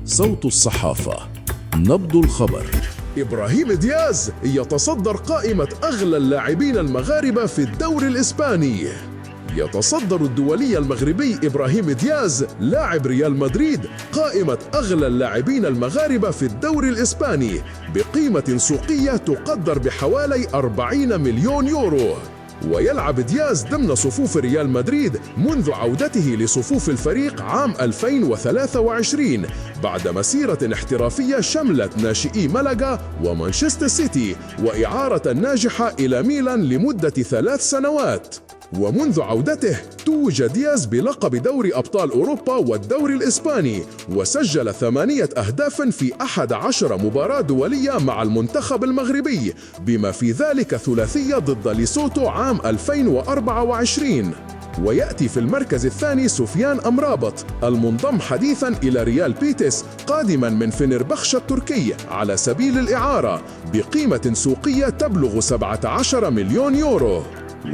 صوت الصحافة، نبض الخبر. إبراهيم دياز يتصدر قائمة أغلى اللاعبين المغاربة في الدوري الإسباني. يتصدر الدولي المغربي إبراهيم دياز لاعب ريال مدريد قائمة أغلى اللاعبين المغاربة في الدوري الإسباني بقيمة سوقية تقدر بحوالي 40 مليون يورو. ويلعب دياز ضمن صفوف ريال مدريد منذ عودته لصفوف الفريق عام 2023 بعد مسيرة احترافية شملت ناشئي مالاغا ومانشستر سيتي وإعارة ناجحة إلى ميلان لمدة 3 سنوات. ومنذ عودته توج دياز بلقب دوري أبطال أوروبا والدوري الإسباني، وسجل 8 أهداف في 11 مباراة دولية مع المنتخب المغربي، بما في ذلك ثلاثية ضد ليسوتو عام 2024. ويأتي في المركز الثاني سفيان أمرابط المنضم حديثاً إلى ريال بيتيس قادماً من فنربخشة التركي على سبيل الإعارة بقيمة سوقية تبلغ 17 مليون يورو.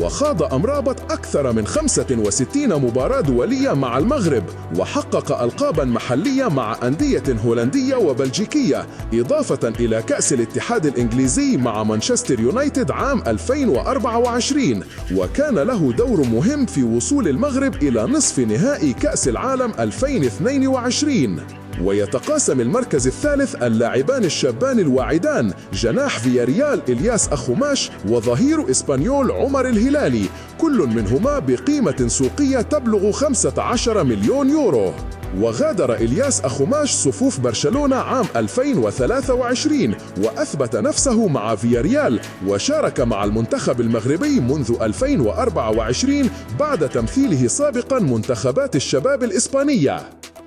وخاض أمرابط أكثر من 65 مباراة دولية مع المغرب، وحقق ألقاباً محلية مع أندية هولندية وبلجيكية، إضافة إلى كأس الاتحاد الإنجليزي مع مانشستر يونايتد عام 2024، وكان له دور مهم في وصول المغرب إلى نصف نهائي كأس العالم 2022. ويتقاسم المركز الثالث اللاعبان الشابان الواعدان جناح فياريال إلياس أخوماش وظهير إسبانيول عمر الهلالي، كل منهما بقيمة سوقية تبلغ 15 مليون يورو. وغادر إلياس أخوماش صفوف برشلونة عام 2023 وأثبت نفسه مع فياريال، وشارك مع المنتخب المغربي منذ 2024 بعد تمثيله سابقا منتخبات الشباب الإسبانية.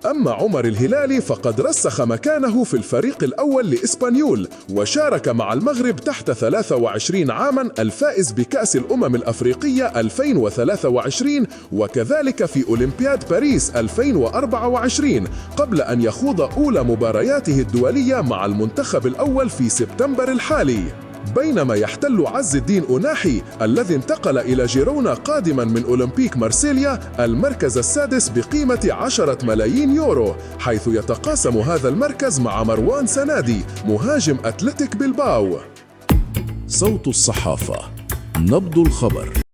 أما عمر الهلالي فقد رسخ مكانه في الفريق الأول لإسبانيول، وشارك مع المغرب تحت 23 عاماً الفائز بكأس الأمم الأفريقية 2023 وكذلك في أولمبياد باريس 2024 قبل أن يخوض أولى مبارياته الدولية مع المنتخب الأول في سبتمبر الحالي. بينما يحتل عز الدين أوناحي الذي انتقل إلى جيرونا قادما من أولمبيك مارسيليا المركز السادس بقيمة 10 ملايين يورو، حيث يتقاسم هذا المركز مع مروان سنادي مهاجم أتلتيك بلباو. صوت الصحافة، نبض الخبر.